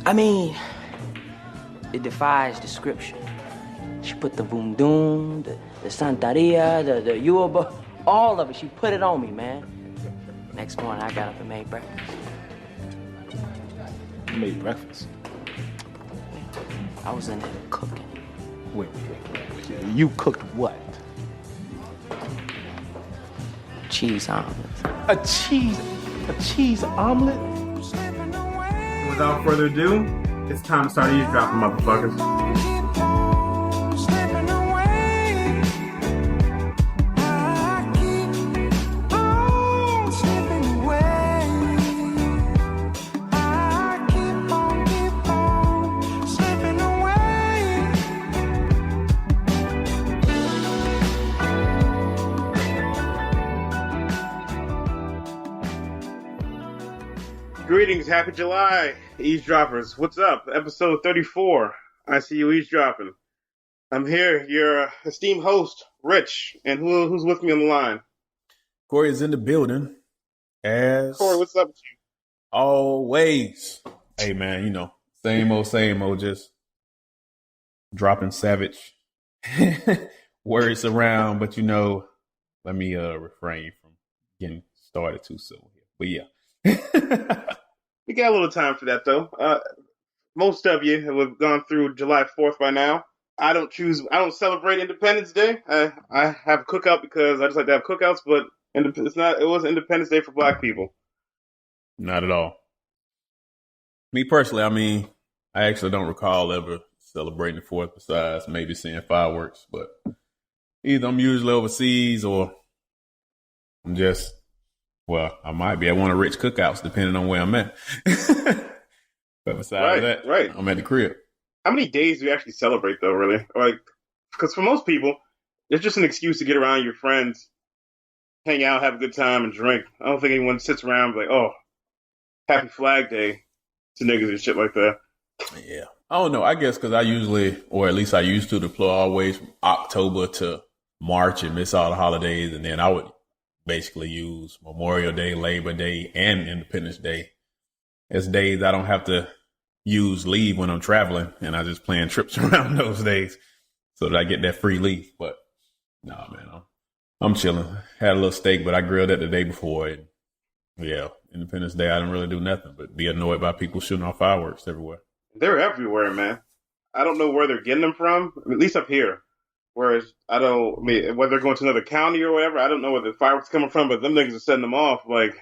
I mean, it defies description. She put the boom doom, the Santeria, the Yuba, all of it. She put it on me, man. Next morning, I got up and made breakfast. You made breakfast? I was in there cooking. Wait. You cooked what? Cheese omelet. A cheese omelet? Without further ado, it's time to start eavesdropping, motherfuckers. Greetings, happy July, eavesdroppers. What's up? Episode 34. I see you eavesdropping. I'm here, your esteemed host, Rich, and who's with me on the line? Corey is in the building. Corey, what's up with you? Always. Hey man, you know, same old, just dropping savage words around, but you know, let me refrain from getting started too soon here. But yeah. We got a little time for that, though. Most of you have gone through July 4th by now. I don't celebrate Independence Day. I have a cookout because I just like to have cookouts, but it wasn't Independence Day for black people. Not at all. Me personally, I mean, I actually don't recall ever celebrating the 4th besides maybe seeing fireworks, but either I'm usually overseas or I'm just, well, I might be at one of Rich cookouts depending on where I'm at. But besides that, I'm at the crib. How many days do you actually celebrate, though, really? Because for most people, it's just an excuse to get around your friends, hang out, have a good time, and drink. I don't think anyone sits around and be like, oh, happy Flag Day to niggas and shit like that. Yeah. I don't know. I guess because I usually, or at least I used to deploy always from October to March and miss all the holidays. And then I would basically use Memorial Day, Labor Day, and Independence Day as days I don't have to use leave when I'm traveling, and I just plan trips around those days so that I get that free leave. But nah, man, I'm chilling. Had a little steak, but I grilled it the day before. And yeah, Independence Day, I didn't really do nothing but be annoyed by people shooting off fireworks everywhere. They're everywhere, man. I don't know where they're getting them from, at least up here. Whereas whether they're going to another county or whatever, I don't know where the fireworks coming from, but them niggas are setting them off like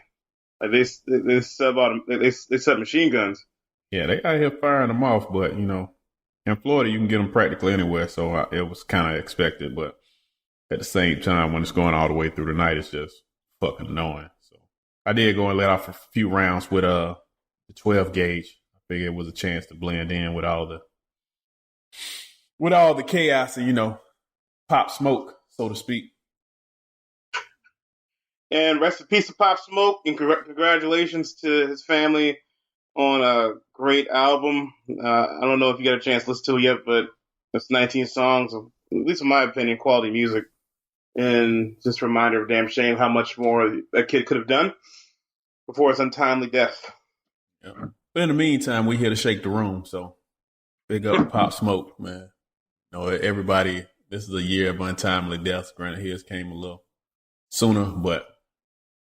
they set machine guns. Yeah, they out here firing them off, but you know, in Florida you can get them practically anywhere, so it was kind of expected. But at the same time, when it's going all the way through the night, it's just fucking annoying. So I did go and let off a few rounds with the 12 gauge. I figured it was a chance to blend in with all the chaos and, you know, Pop Smoke, so to speak. And rest in peace to Pop Smoke, and congratulations to his family on a great album. I don't know if you got a chance to listen to it yet, but it's 19 songs of, at least in my opinion, quality music. And just a reminder of damn shame how much more that kid could have done before his untimely death. Yeah. But in the meantime, we here to shake the room, so big up Pop Smoke, man. You know, everybody, this is a year of untimely deaths. Granted, his came a little sooner, but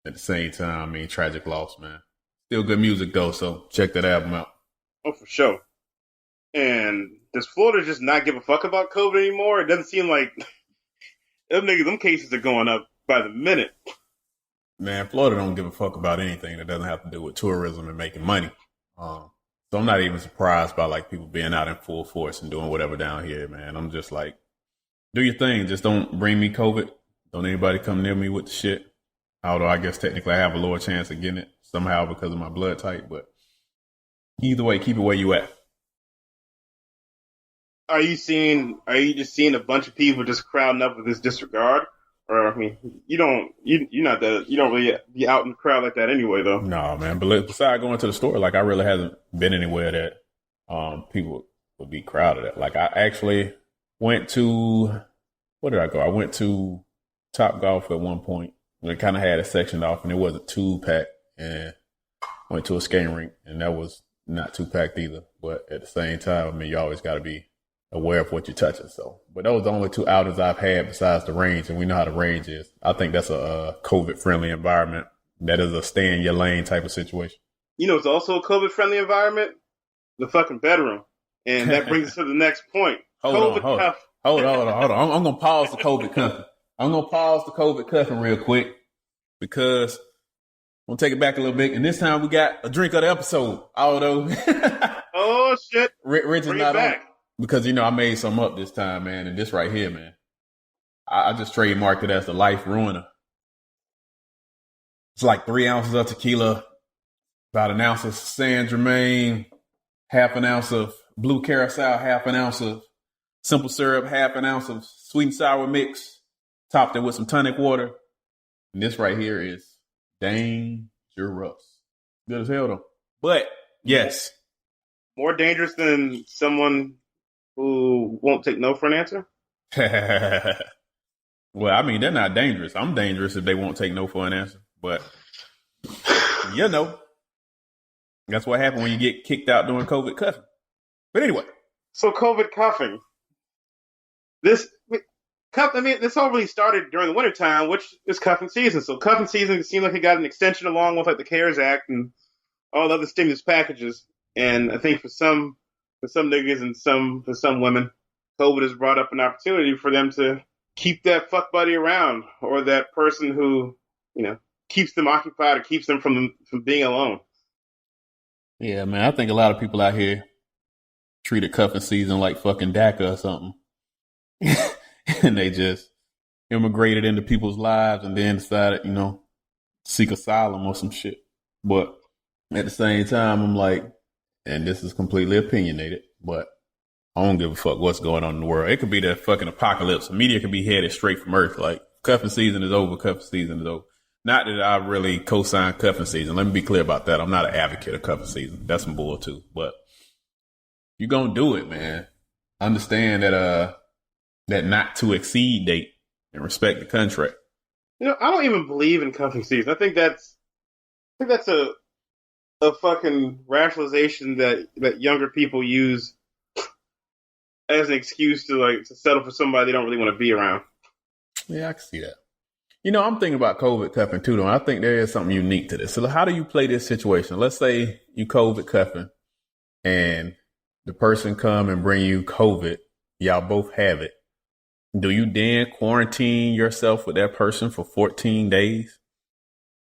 at the same time, I mean, tragic loss, man. Still good music, though, so check that album out. Oh, for sure. And does Florida just not give a fuck about COVID anymore? It doesn't seem like them cases are going up by the minute. Man, Florida don't give a fuck about anything that doesn't have to do with tourism and making money. So I'm not even surprised by like people being out in full force and doing whatever down here, man. I'm just like, do your thing. Just don't bring me COVID. Don't anybody come near me with the shit. Although I guess technically I have a lower chance of getting it somehow because of my blood type. But either way, keep it where you at. Are you just seeing a bunch of people just crowding up with this disregard? Or, I mean, you don't really be out in the crowd like that anyway, though. No, man. But besides going to the store, like I really hasn't been anywhere that people would be crowded at. Like I actually went to, where did I go? I went to Top Golf at one point. It kind of had it sectioned off and it wasn't too packed. And went to a skating rink and that was not too packed either. But at the same time, I mean, you always got to be aware of what you're touching. So, but those are the only 2 outings I've had besides the range, and we know how the range is. I think that's a COVID-friendly environment. That is a stay in your lane type of situation. You know, it's also a COVID-friendly environment. The fucking bedroom, and that brings us to the next point. Hold on. I'm gonna pause the COVID cuffing real quick because I'm gonna take it back a little bit, and this time we got a drink of the episode. Although, oh shit, Rich is not on because I made some up this time, man, and this right here, man, I just trademarked it as the Life Ruiner. It's like 3 ounces of tequila, about an ounce of San Germain, half an ounce of blue carousel, half an ounce of simple syrup, half an ounce of sweet and sour mix, topped it with some tonic water. And this right here is dangerous. Good as hell though. But yes. More dangerous than someone who won't take no for an answer? Well, I mean, they're not dangerous. I'm dangerous if they won't take no for an answer. But, that's what happened when you get kicked out during COVID cuffing. But anyway. So COVID cuffing. This all really started during the wintertime, which is cuffing season. So cuffing season seemed like it got an extension along with like the CARES Act and all the other stimulus packages. And I think for some niggas and for some women, COVID has brought up an opportunity for them to keep that fuck buddy around, or that person who, keeps them occupied or keeps them from being alone. Yeah, man, I think a lot of people out here treated cuffing season like fucking DACA or something. And they just immigrated into people's lives and then decided, seek asylum or some shit. But at the same time, I'm like, and this is completely opinionated, but I don't give a fuck what's going on in the world. It could be the fucking apocalypse. The media could be headed straight from Earth. Like, cuffing season is over. Cuffing season is over. Not that I really co-sign cuffing season. Let me be clear about that. I'm not an advocate of cuffing season. That's some bull too. But you're going to do it, man. Understand that not to exceed date and respect the contract. I don't even believe in cuffing season. I think that's a fucking rationalization that younger people use as an excuse to settle for somebody they don't really want to be around. Yeah, I can see that. I'm thinking about COVID cuffing too, though. I think there is something unique to this. So how do you play this situation? Let's say you COVID cuffing and the person come and bring you COVID. Y'all both have it. Do you then quarantine yourself with that person for 14 days?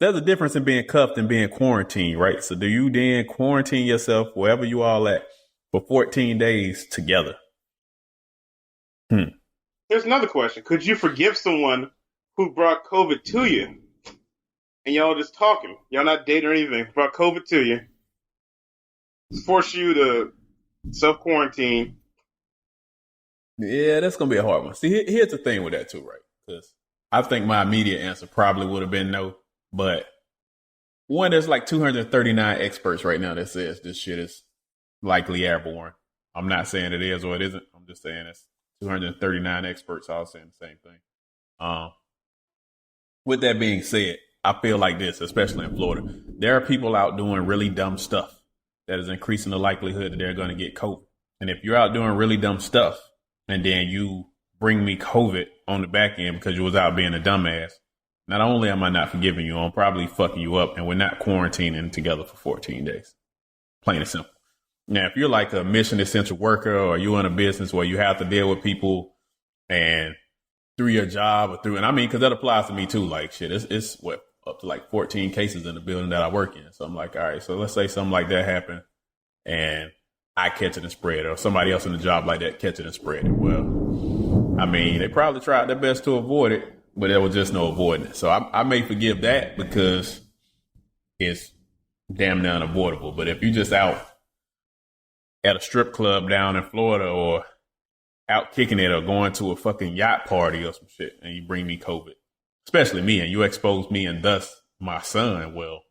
There's a difference in being cuffed and being quarantined, right? So do you then quarantine yourself wherever you all at for 14 days together? Here's another question. Could you forgive someone who brought COVID to you and y'all just talking? Y'all not dating or anything. Brought COVID to you. Force you to self-quarantine. Yeah, that's going to be a hard one. See, here's the thing with that too, right? Because I think my immediate answer probably would have been no. But one, there's like 239 experts right now that says this shit is likely airborne. I'm not saying it is or it isn't. I'm just saying it's 239 experts all saying the same thing. With that being said, I feel like this, especially in Florida, there are people out doing really dumb stuff that is increasing the likelihood that they're going to get COVID. And if you're out doing really dumb stuff and then you bring me COVID on the back end because you was out being a dumbass, not only am I not forgiving you, I'm probably fucking you up, and we're not quarantining together for 14 days. Plain and simple. Now, if you're like a mission essential worker or you're in a business where you have to deal with people and through your job or and I mean, because that applies to me too. Like shit, it's what, up to like 14 cases in the building that I work in. So I'm like, all right, so let's say something like that happened and I catch it and spread it, or somebody else in the job like that catch it and spread it. Well, I mean, they probably tried their best to avoid it, but there was just no avoiding it. So I may forgive that because it's damn near unavoidable. But if you just out at a strip club down in Florida or out kicking it or going to a fucking yacht party or some shit and you bring me COVID, especially me, and you expose me and thus my son, well,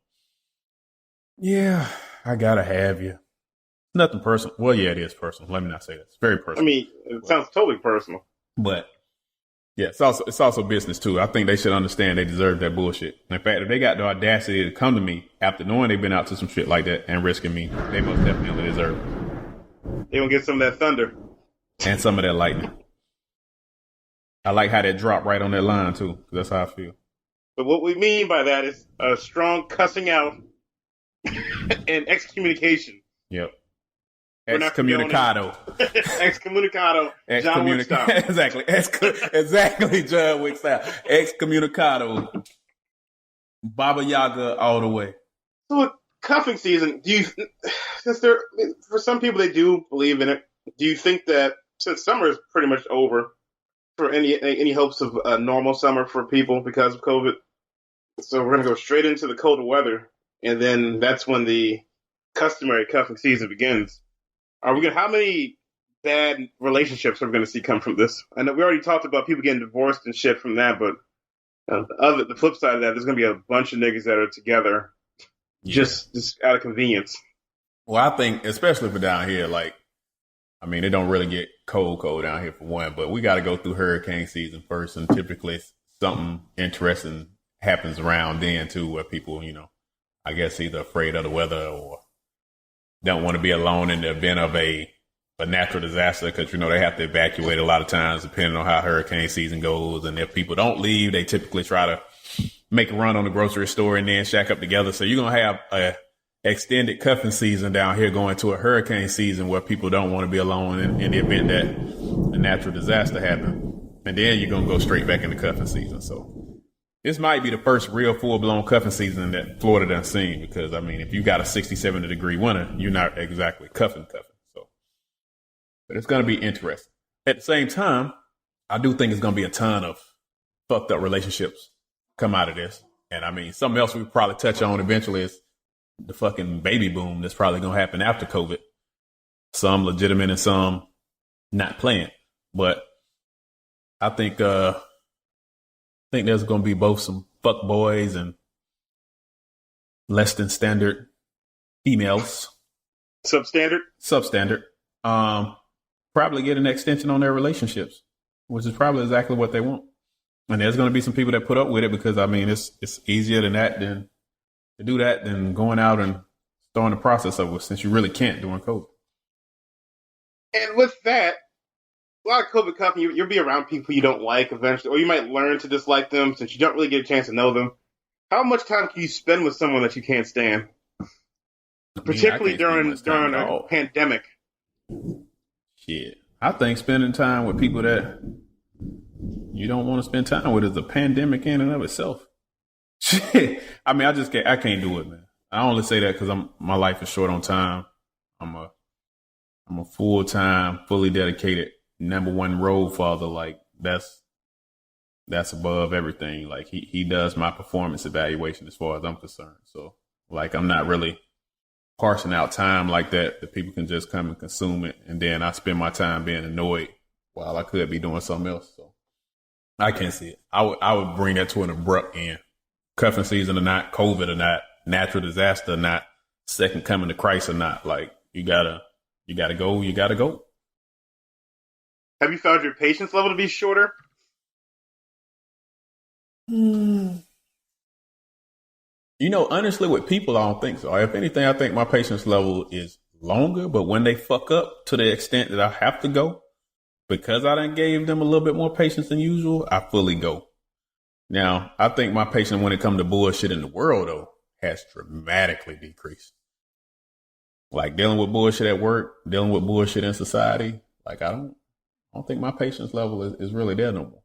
yeah, I gotta have you. Nothing personal. Well, yeah, it is personal. Let me not say that. It's very personal. I mean, it sounds totally personal. But Yeah, it's also business too. I think they should understand they deserve that bullshit. In fact, if they got the audacity to come to me after knowing they've been out to some shit like that and risking me, they most definitely deserve it. They gonna get some of that thunder and some of that lightning. I like how that dropped right on that line too. That's how I feel. But what we mean by that is a strong cussing out and excommunication. Yep. Excommunicado. Excommunicado. John Wick style. Exactly. Exactly, John Wick style. Excommunicado. Baba Yaga all the way. So with cuffing season, since for some people they do believe in it, do you think that since summer is pretty much over, for any hopes of a normal summer for people because of COVID, so we're gonna go straight into the colder weather, and then that's when the customary cuffing season begins. How many bad relationships are we going to see come from this? I know we already talked about people getting divorced and shit from that, but the flip side of that, there's going to be a bunch of niggas that are together just out of convenience. Well, I think, especially for down here, like, I mean, it don't really get cold down here for one, but we got to go through hurricane season first, and typically something interesting happens around then too, where people, I guess either afraid of the weather or don't want to be alone in the event of a natural disaster, because they have to evacuate a lot of times depending on how hurricane season goes. And if people don't leave, they typically try to make a run on the grocery store and then shack up together. So you're gonna have a extended cuffing season down here going to a hurricane season where people don't want to be alone in the event that a natural disaster happens, and then you're gonna go straight back into cuffing season. So this might be the first real full-blown cuffing season that Florida done seen, because, I mean, if you got a 60-70-degree winter, you're not exactly cuffing. So, but it's going to be interesting. At the same time, I do think it's going to be a ton of fucked up relationships come out of this. And, I mean, something else we probably touch on eventually is the fucking baby boom that's probably going to happen after COVID. Some legitimate and some not planned. But I think there's going to be both some fuck boys and less than standard females. Substandard. Probably get an extension on their relationships, which is probably exactly what they want. And there's going to be some people that put up with it because, I mean, it's easier than to do that than going out and starting the process over, since you really can't during COVID. And with that, a lot of COVID cuffing, you'll be around people you don't like eventually, or you might learn to dislike them since you don't really get a chance to know them. How much time can you spend with someone that you can't stand? Particularly during a pandemic. Shit. I think spending time with people that you don't want to spend time with is a pandemic in and of itself. Shit. I mean, I can't do it, man. I only say that because my life is short on time. I'm a full-time, fully dedicated number one road father. Like, that's above everything. Like, he does my performance evaluation as far as I'm concerned. So, like, I'm not really parsing out time like that people can just come and consume it, and then I spend my time being annoyed while I could be doing something else. So I can't see it. I would bring that to an abrupt end. Cuffing season or not, COVID or not, natural disaster or not, second coming to Christ or not. Like, you gotta go. Have you found your patience level to be shorter? Honestly, with people, I don't think so. If anything, I think my patience level is longer, but when they fuck up to the extent that I have to go, because I done gave them a little bit more patience than usual, I fully go. Now, I think my patience when it comes to bullshit in the world, though, has dramatically decreased. Like, dealing with bullshit at work, dealing with bullshit in society, like, I don't think my patience level is really there no more.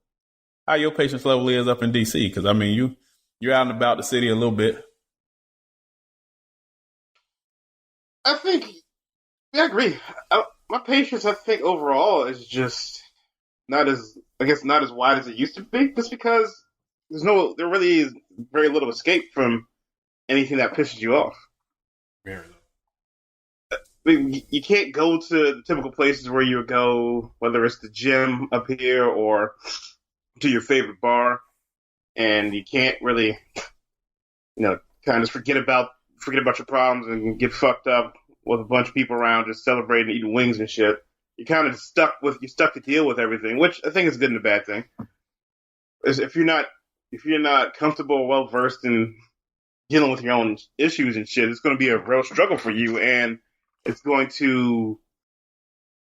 How your patience level is up in D.C.? Because, I mean, you're out and about the city a little bit. I agree. My patience, I think, overall is just not as wide as it used to be, just because there really is very little escape from anything that pisses you off. Very little. I mean, you can't go to the typical places where you would go, whether it's the gym up here or to your favorite bar, and you can't really, kind of just forget about your problems and get fucked up with a bunch of people around just celebrating, eating wings and shit. You're kind of stuck to deal with everything, which I think is good and a bad thing. is if you're not comfortable or well versed in dealing with your own issues and shit, it's going to be a real struggle for you, and it's going to